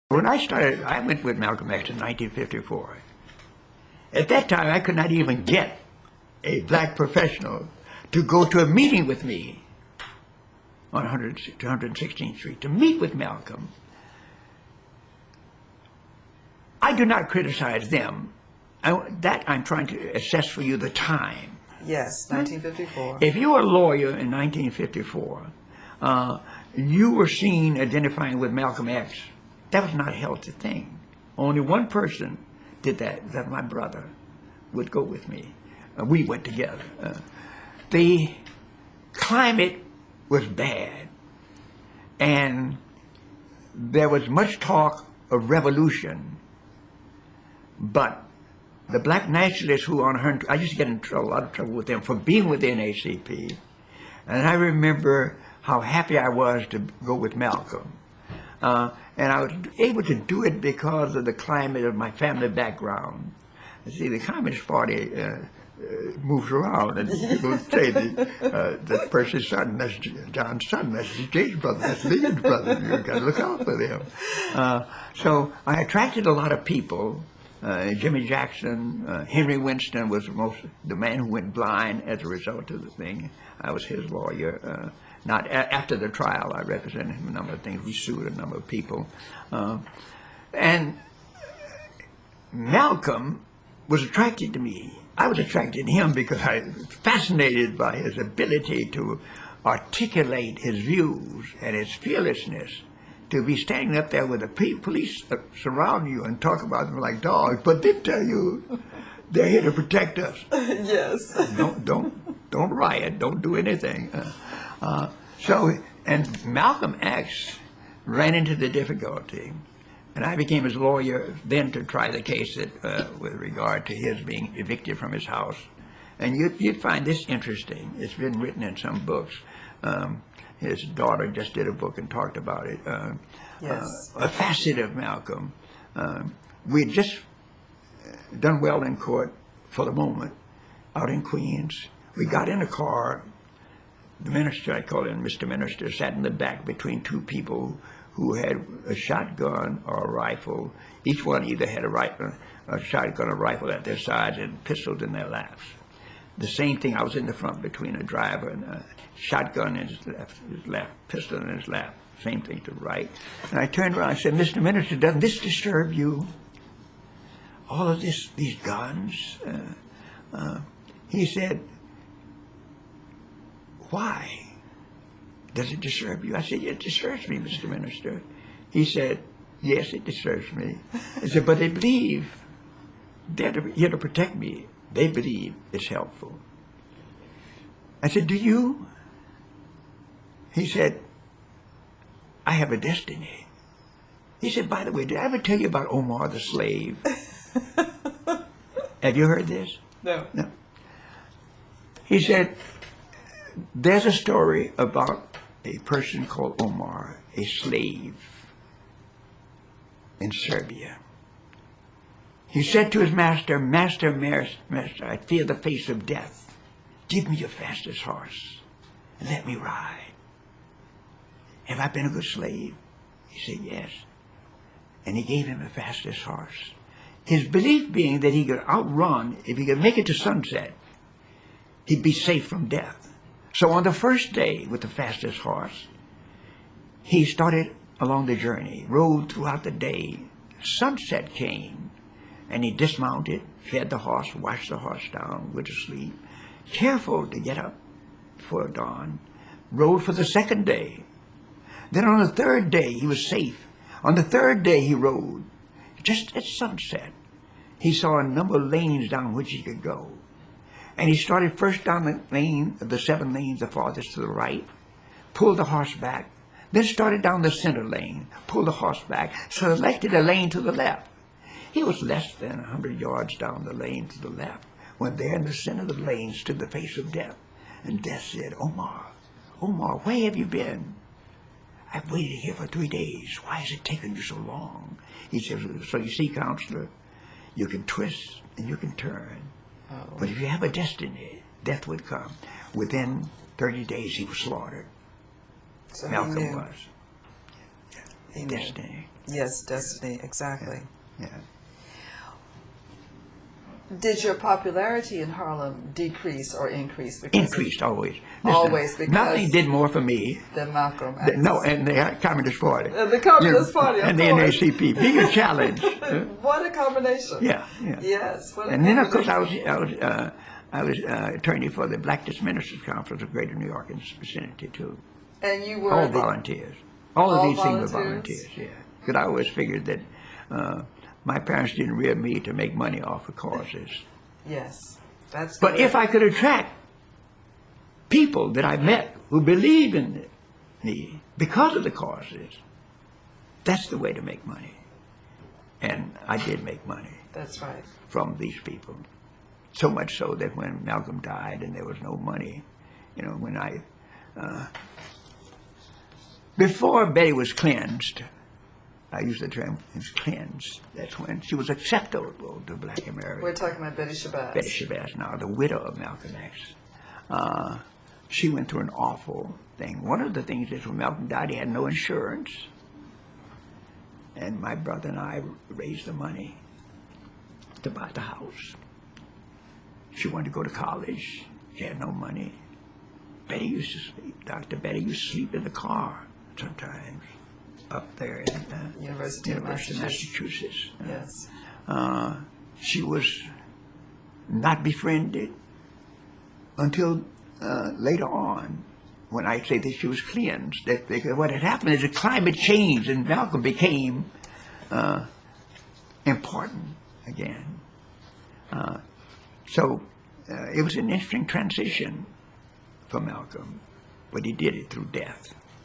When I started, I went with Malcolm X in 1954. At that time, I could not even get a black professional to go to a meeting with me on 116th Street, to meet with Malcolm. I do not criticize them. That I'm trying to assess for you the time. Yes, 1954. If you were a lawyer in 1954, you were seen identifying with Malcolm X. That was not a healthy thing. Only one person did that. That my brother would go with me. We went together. The climate was bad, and there was much talk of revolution. But the black nationalists who were on her, I used to get in a lot of trouble with them for being with the NAACP. And I remember how happy I was to go with Malcolm. And I was able to do it because of the climate of my family background. You see, the Communist Party moves around, and people say that Percy's son, that's John's son, that's James' brother, that's Leon's brother. You've got to look out for them. So I attracted a lot of people. Jimmy Jackson, Henry Winston was the man who went blind as a result of the thing. I was his lawyer. Not after the trial, I represented him a number of things. We sued a number of people. And Malcolm was attracted to me. I was attracted to him because I was fascinated by his ability to articulate his views and his fearlessness, to be standing up there with the police surround you and talk about them like dogs, but they tell you they're here to protect us. Yes. Don't riot, don't do anything. And Malcolm X ran into the difficulty, and I became his lawyer then to try the case with regard to his being evicted from his house. And you'd find this interesting. It's been written in some books. His daughter just did a book and talked about it. Yes. A facet of Malcolm. We had just done well in court for the moment out in Queens. We got in a car. The minister, I call him Mr. Minister, sat in the back between two people who had a shotgun or a rifle. Each one either had a shotgun or rifle at their sides and pistols in their laps. The same thing, I was in the front between a driver and a shotgun in his left, pistol in his lap. Same thing to the right. And I turned around and said, Mr. Minister, doesn't this disturb you? All of these guns? He said, why does it disturb you? I said, it disturbs me, Mr. Minister. He said, yes, it disturbs me. I said, but they believe they're here to protect me. They believe it's helpful. I said, do you? He said, I have a destiny. He said, by the way, did I ever tell you about Omar the slave? Have you heard this? No. No. He said, there's a story about a person called Omar, a slave in Serbia. He said to his master, Master, I fear the face of death. Give me your fastest horse and let me ride. Have I been a good slave? He said, yes. And he gave him the fastest horse. His belief being that he could outrun, if he could make it to sunset, he'd be safe from death. So on the first day with the fastest horse, he started along the journey, rode throughout the day. Sunset came, and he dismounted, fed the horse, washed the horse down, went to sleep, careful to get up before dawn, rode for the second day. Then on the third day, he was safe. On the third day, he rode. Just at sunset, he saw a number of lanes down which he could go. And he started first down the lane, the 7 lanes the farthest to the right, pulled the horse back, then started down the center lane, pulled the horse back, selected a lane to the left. He was less than 100 yards down the lane to the left, when there in the center of the lane stood the face of death. And death said, Omar, where have you been? I've waited here for 3 days. Why has it taken you so long? He says, so you see, counselor, you can twist and you can turn. Oh. But if you have a destiny, death would come. Within 30 days, he was slaughtered. So Malcolm was. He Destiny. Yes, destiny, exactly. Yeah. Did your popularity in Harlem decrease or increase? Because Increased always. Always, because- nothing did more for me. Than Malcolm X. No, and the Communist Party. The Communist Party, of and the course. NACP. Bigger challenge. What a combination. Yeah. Yes. What a And then, of course, combination. I was attorney for the Black Ministers Conference of Greater New York and its vicinity too. And you were All the- volunteers. All of All these things were volunteers? volunteers. Yeah. Because I always figured that my parents didn't rear me to make money off of causes. Yes. That's But good. if I could attract people that I met who believed in me because of the causes, that's the way to make money. And I did make money That's right. from these people. So much so that when Malcolm died and there was no money, when before Betty was cleansed, I use the term cleansed, that's when she was acceptable to Black America. We're talking about Betty Shabazz. Betty Shabazz now, the widow of Malcolm X. She went through an awful thing. One of the things is when Malcolm died, he had no insurance. And my brother and I raised the money to buy the house. She wanted to go to college. She had no money. Betty used to sleep. Dr. Betty used to sleep in the car sometimes up there in University of Massachusetts. Yes. She was not befriended until later on, when I say that she was cleansed. What had happened is the climate changed and Malcolm became important again. So it was an interesting transition for Malcolm, but he did it through death.